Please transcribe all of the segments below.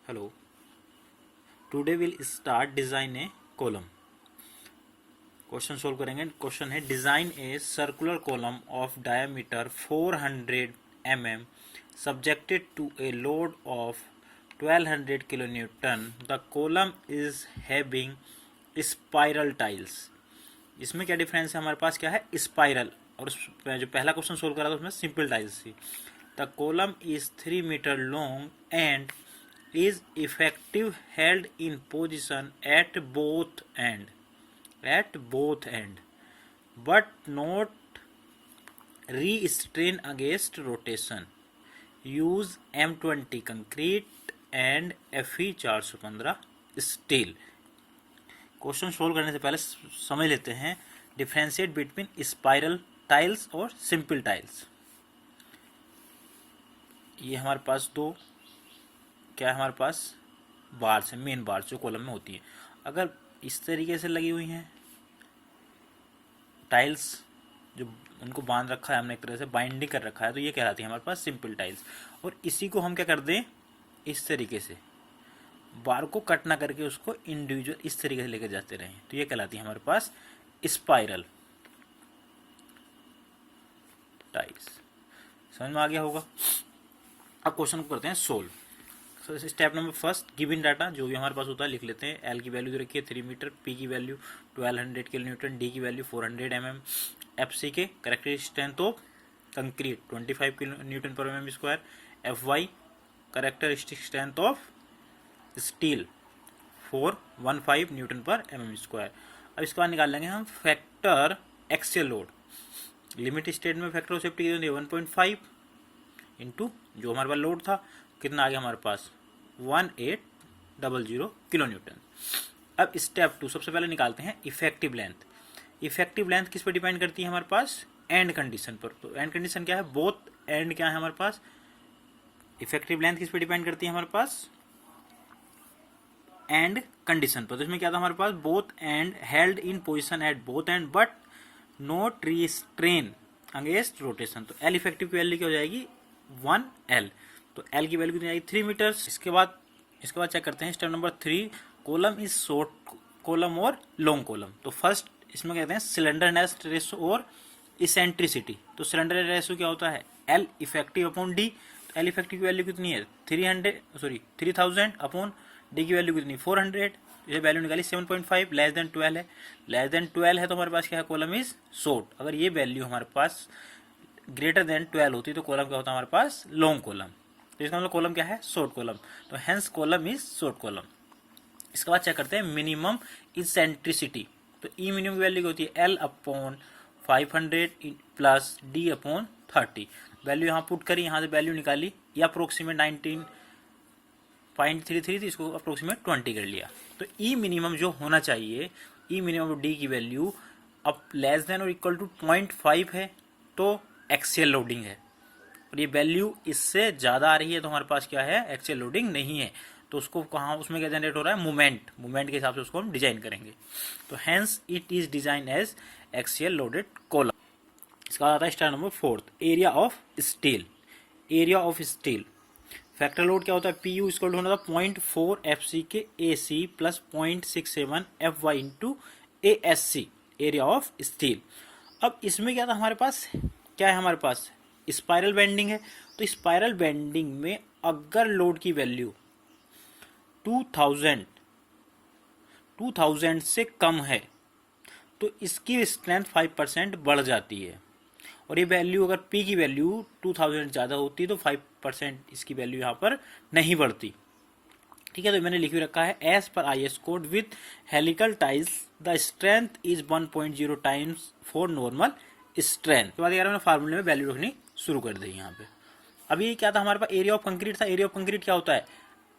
Hello. Today we'll start design a column. Question solve करेंगे. Question है design a circular column of diameter 400 mm subjected to a load of 1200 kilonewton. The column is having spiral tiles. इसमें क्या difference है, हमारे पास क्या है spiral, और जो पहला क्वेश्चन सोल्व करा था उसमें सिंपल टाइल्स थी. The column is 3 metre long and is effective held in position at both end but not restrain against rotation. Use M20 concrete and Fe 415 steel. Question solve करने से पहले समझ लेते हैं डिफरेंशिएट बिटवीन स्पाइरल टाइल्स और simple tiles. ये हमारे पास दो क्या है, हमारे पास बार्स है, मेन बार्स जो कॉलम में होती है. अगर इस तरीके से लगी हुई हैं टाइल्स, जो उनको बांध रखा है हमने, एक तरह से बाइंडिंग कर रखा है, तो ये कहलाती है हमारे पास सिंपल टाइल्स. और इसी को हम क्या कर दें, इस तरीके से बार को कट ना करके उसको इंडिविजुअल इस तरीके से लेकर जाते रहें, तो ये कहलाती है हमारे पास स्पाइरल टाइल्स. समझ में आ गया होगा. अब क्वेश्चन को करते हैं solve. Step number first, given data जो भी हमारे पास होता है लिख लेते हैं. एल की वैल्यू रखिए 3 मीटर, पी की वैल्यू 1200 किलो न्यूटन, डी की वैल्यू 400 mm, एफ सी के characteristic strength of concrete 25 kilo newton per mm square, F Y characteristic strength of steel 415 newton per mm square. अब इसके बाद निकाल लेंगे हम factor axial load. Limit state में factor of safety 1.5 into जो हमारे पास लोड था, कितना आ गया हमारे पास 1800 किलो न्यूटन. अब स्टेप 2 सबसे पहले निकालते हैं इफेक्टिव लेंथ. इफेक्टिव लेंथ किस पर डिपेंड करती है हमारे पास, एंड कंडीशन पर. तो एंड कंडीशन क्या है, बोथ एंड क्या है हमारे पास. इफेक्टिव लेंथ किस पर डिपेंड करती है हमारे पास, एंड कंडीशन पर. तो इसमें क्या था हमारे पास, both end held in position at both end but not restrain against rotation. तो एल इफेक्टिव की वैल्यू क्या हो जाएगी 1L. तो L की वैल्यू कितनी आएगी 3 मीटर्स. इसके बाद चेक करते हैं step number 3, column is short column और लॉन्ग कॉलम. तो फर्स्ट इसमें कहते हैं सिलेंडरनेस रेशो और इसेंट्रिसिटी. तो सिलेंडर रेशो क्या होता है, L इफेक्टिव अपॉन D. तो L इफेक्टिव की वैल्यू कितनी है 3000 अपॉन D की वैल्यू कितनी 400. ये वैल्यू निकाली 7.5, लेस देन 12 है. लेस देन 12 है तो हमारे पास क्या है, कॉलम इज शॉर्ट. अगर ये वैल्यू हमारे पास ग्रेटर देन 12 होती तो कॉलम क्या होता है हमारे पास, लॉन्ग कॉलम. तो इसका मतलब कॉलम क्या है, शॉर्ट कॉलम. तो hence column is short column. इसके बाद चेक करते हैं मिनिमम इसेंट्रिसिटी. तो ई मिनिमम की वैल्यू होती है L upon 500 plus D upon 30. Value यहाँ पुट करी, यहाँ से वैल्यू निकाली, या अप्रोक्सीमेट 19.33 थी, इसको अप्रोक्सीमेट 20 कर लिया. तो ई मिनिमम जो होना चाहिए, ई मिनिमम D की वैल्यू अब लेस देन और इक्वल टू 0.5 है तो एक्सियल लोडिंग है, और ये वैल्यू इससे ज्यादा आ रही है तो हमारे पास क्या है, एक्सियल लोडिंग नहीं है. तो उसको कहाँ, उसमें क्या जनरेट हो रहा है, मूवमेंट के हिसाब से उसको हम डिजाइन करेंगे. तो hence it is design as axial loaded column. इसका आता है step number 4, area of steel. Area of steel factor load क्या होता है, पी यू इक्वल होना था 0.4 FC के AC plus 0.67 FY into ASC, area of steel. अब इसमें क्या था हमारे पास, क्या है हमारे पास स्पाइरल बेंडिंग है. तो स्पाइरल बेंडिंग में अगर लोड की वैल्यू 2000 से कम है तो इसकी स्ट्रेंथ 5% बढ़ जाती है. और ये वैल्यू अगर P की वैल्यू 2000 ज़्यादा होती तो 5% इसकी वैल्यू यहाँ पर नहीं बढ़ती. ठीक है, तो मैंने लिख रखा है as per IS code with helical tiles the strength is 1.0 times for normal strength. के बाद यार मैंने फार्मूले में वैल्यू रखनी शुरू कर दी यहाँ पे. अभी क्या था हमारे पास, एरिया ऑफ कंक्रीट था. एरिया ऑफ कंक्रीट क्या होता है,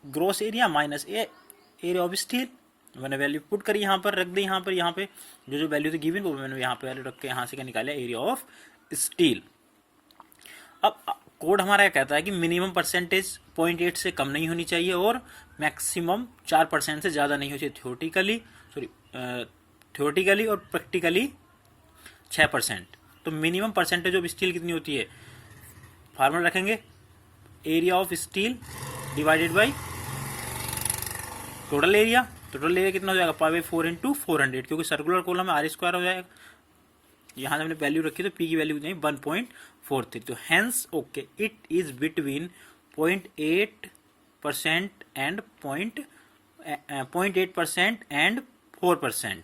gross area minus area of steel. मैंने वैल्यू पुट करी यहाँ पर, रख दी यहाँ पे जो वैल्यू थी गिवन वो मैंने यहाँ पे वैल्यू रख के यहाँ से क्या निकाला, एरिया ऑफ स्टील. अब कोड हमारा क्या कहता है कि मिनिमम परसेंटेज 0.8 से कम नहीं होनी चाहिए और मैक्सिमम 4% से ज़्यादा नहीं होनी चाहिए. थ्योरेटिकली और प्रैक्टिकली 6%. तो मिनिमम परसेंटेज ऑफ स्टील कितनी होती है, फार्मूला रखेंगे area of steel divided by total area कितना हो जाएगा पाई बाई 4 इंटू 400, क्योंकि सर्कुलर कॉलम में आर स्क्वायर हो जाएगा। यहाँ से हमने वैल्यू रखी तो पी की वैल्यू कितनी 1.43, तो hence okay it is between 0.8% and 0.8% and 4%।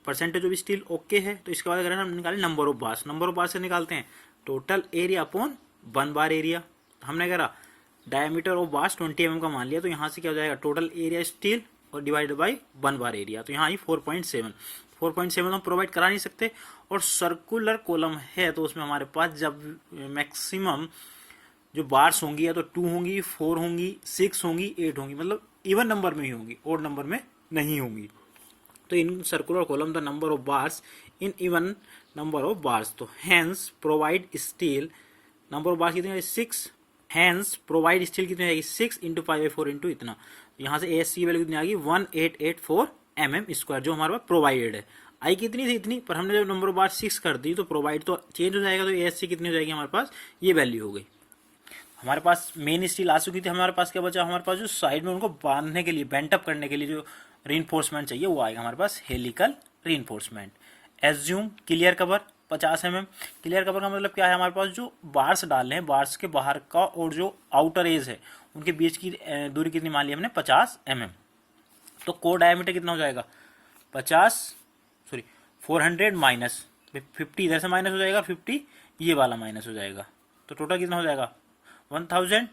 Percentage of steel okay है। तो इसके बाद अगर हम निकालें number of bars, number of bars से निकालते हैं टोटल एरिया अपॉन 1 बार एरिया। हमने करा डायमीटर ऑफ बार्स 20 mm का मान लिया, तो यहाँ से क्या हो जाएगा टोटल एरिया स्टील और डिवाइडेड बाई 1 बार एरिया, तो यहाँ आई 4.7 हम प्रोवाइड करा नहीं सकते। और सर्कुलर कॉलम है तो उसमें हमारे पास जब मैक्सिमम जो बार्स होंगी या तो 2 होंगी, 4 होंगी, 6 होंगी, 8 होंगी, मतलब इवन नंबर में ही होंगी, ओड नंबर में नहीं होंगी। तो in circular column the number of bars in even number of bars, तो hence provide steel number of bars कितनी है 6, हेंस प्रोवाइड स्टील कितनी आएगी 6 इंटू पाई बाई 4 इंटू इतना, यहाँ से ASC की वैल्यू कितनी आ गई 1884 mm स्क्वायर, जो हमारे पास प्रोवाइडेड है। आई कितनी थी इतनी, पर हमने जब नंबर ऑफ बार 6 कर दी तो प्रोवाइड तो चेंज हो जाएगा, तो ASC कितनी हो जाएगी हमारे पास ये वैल्यू हो गई। हमारे पास मेन स्टील आ चुकी थी, हमारे पास क्या बचा, हमारे पास जो साइड में उनको बांधने के लिए बेंट अप करने के लिए जो रीइंफोर्समेंट चाहिए वो आएगा हमारे पास helical reinforcement. Assume clear cover 50 mm, clear cover का मतलब क्या है, हमारे पास जो बार्स डाल रहे हैं बार्स के बाहर का और जो आउटर एज है उनके बीच की दूरी कितनी मान ली हमने 50 mm, तो कोर डायमीटर कितना हो जाएगा 400 माइनस 50 इधर से माइनस हो जाएगा, 50 ये वाला माइनस हो जाएगा, तो टोटल कितना हो जाएगा 1000,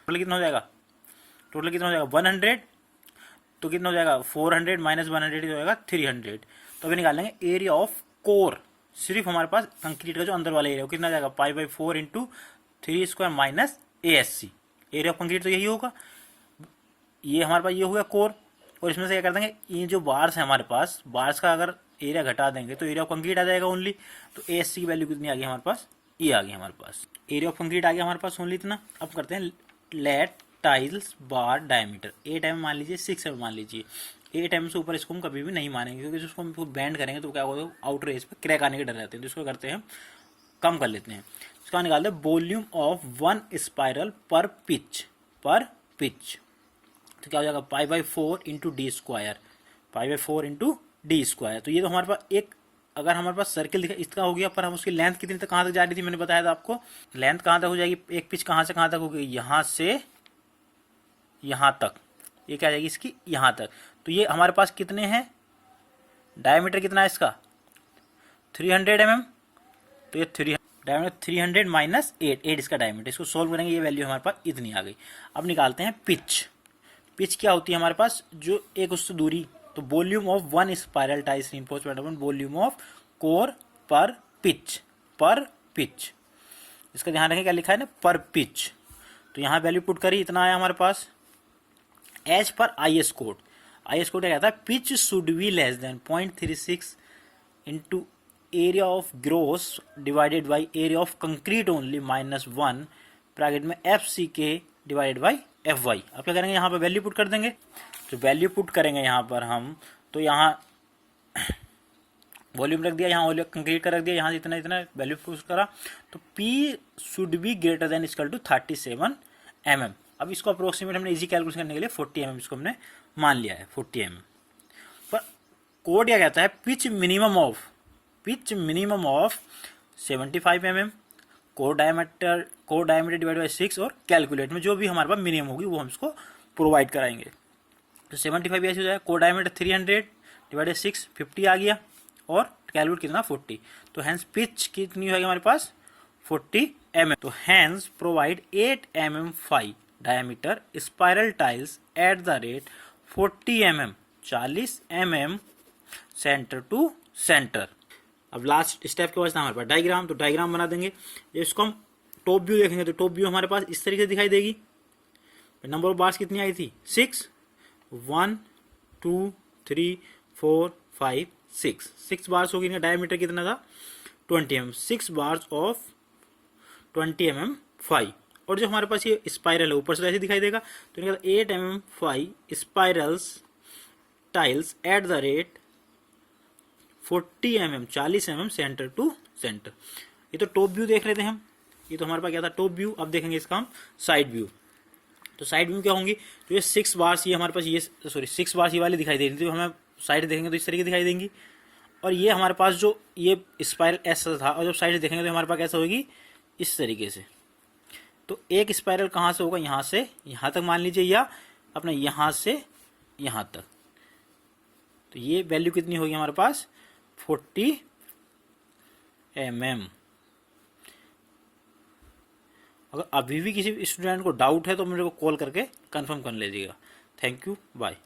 टोटल कितना हो जाएगा 100, तो कितना हो जाएगा 400 माइनस 100 हो जाएगा 300। तो अभी निकालेंगे एरिया ऑफ कोर, सिर्फ हमारे पास कंक्रीट का जो अंदर वाला एरिया कितना जाएगा pi by 4 into 3 square minus ASC, area of concrete तो यही होगा, ये हमारे पास ये हो गया कोर। और इसमें से क्या कर देंगे ये जो बार्स है हमारे पास, बार्स का अगर एरिया घटा देंगे तो एरिया ऑफ कंक्रीट आ जाएगा ओनली, तो ASC की वैल्यू कितनी आ गई हमारे पास, ये आ गई हमारे पास, एरिया ऑफ कंक्रीट आ गया हमारे पास ओनली इतना। अब करते हैं लेट टाइल्स बार डायमीटर 8 mm मान लीजिए, 6 mm मान लीजिए, 8 mm से ऊपर इसको हम कभी भी नहीं मानेंगे, क्योंकि उसको हम बैंड करेंगे तो क्या होगा आउटर एज पे क्रैक आने के डर रहते हैं, तो इसको करते हैं कम कर लेते हैं। इसका निकालते हैं वॉल्यूम ऑफ 1 स्पाइरल पर पिच, तो क्या हो जाएगा pi by 4 into D square, pi by 4 into D square. तो ये तो हमारे पास एक, अगर हमारे पास सर्किल दिखा इसका हो गया, पर हम उसकी लेंथ कितनी तक कहाँ तक जा रही थी मैंने बताया था आपको, लेंथ कहाँ तक हो जाएगी, एक पिच कहाँ से कहाँ तक होगी, यहाँ से यहाँ तक, ये क्या जाएगी इसकी यहाँ तक। तो ये हमारे पास कितने हैं, डायमीटर कितना है इसका 300 mm, तो ये डायमीटर 300 माइनस 8 इसका डायमीटर, इसको सोल्व करेंगे ये वैल्यू हमारे पास इतनी आ गई। अब निकालते हैं पिच क्या होती है हमारे पास, जो एक उससे दूरी, तो volume of 1 spiral tiles reinforcement volume of core पर पिच, इसका ध्यान रखें क्या लिखा है ना पर पिच, तो यहाँ वैल्यू पुट करी इतना आया हमारे पास। एज पर IS कोड क्या कहता है, pitch should be less than 0.36 into area of gross divided by area of concrete only -1 bracket में FCK डिवाइडेड बाई FY। अब क्या करेंगे यहाँ पर वैल्यू पुट कर देंगे, तो वैल्यू पुट करेंगे यहाँ पर हम, तो यहाँ वॉल्यूम रख दिया, यहाँ वॉल्यूम कंक्रीट का रख दिया, यहाँ से इतना वैल्यू पुट करा, तो P should be greater than equal to 37 mm। अब इसको अप्रोक्सीमेट हमने इजी कैलकुलेशन करने के लिए 40 mm इसको हमने मान लिया है 40 mm। पर कोड क्या कहता है, pitch minimum of 75 mm, core diameter divide by 6, और कैलकुलेट में जो भी हमारे पास मिनिमम होगी वो हम इसको प्रोवाइड कराएंगे। तो 75 ऐसे हो जाएगा, कोर डायमीटर 300 डिवाइड बाई 6 50 आ गया, और कैलकुलेट कितना 40, तो हैंस पिच कितनी होगी हमारे पास 40 mm। तो hence provide 8 mm 5 diameter spiral tiles at the rate 40 mm 40 mm centre to centre. अब लास्ट स्टेप के बाद हमारे पास डायग्राम, तो डायग्राम बना देंगे। इसको हम टॉप व्यू देखेंगे तो टॉप व्यू हमारे पास इस तरीके से दिखाई देगी। नंबर ऑफ बार्स कितनी आई थी 6, 1 2 3 4 5 6 बार्स होगी। डायमीटर कितना था 20 mm, 6 बार्स ऑफ 20 mm 5। और जो हमारे पास ये स्पाइरल है ऊपर से ऐसे दिखाई देगा, तो 8 mm 5 spirals tiles at the rate 40 mm 40 mm centre to centre. ये तो टॉप व्यू देख रहे थे हम, ये तो हमारे पास क्या था टॉप व्यू। अब देखेंगे इसका हम साइड व्यू। तो साइड व्यू क्या होंगी, तो ये 6 बार्स ये हमारे पास ये 6 बार्स ये वाली दिखाई दे रही थी, तो हमें साइड देखेंगे तो इस तरीके दिखाई देंगी। और ये हमारे पास जो ये स्पाइरल ऐसा था, और जब साइड देखेंगे तो हमारे पास कैसा होगी, इस तरीके से। तो एक स्पाइरल कहाँ से होगा, यहाँ से यहाँ तक मान लीजिए, या अपना यहाँ से यहाँ तक। तो ये वैल्यू कितनी होगी हमारे पास, 40 mm। अगर अभी भी किसी स्टूडेंट को डाउट है तो मेरे को कॉल करके कंफर्म कर लीजिएगा। Thank you, bye.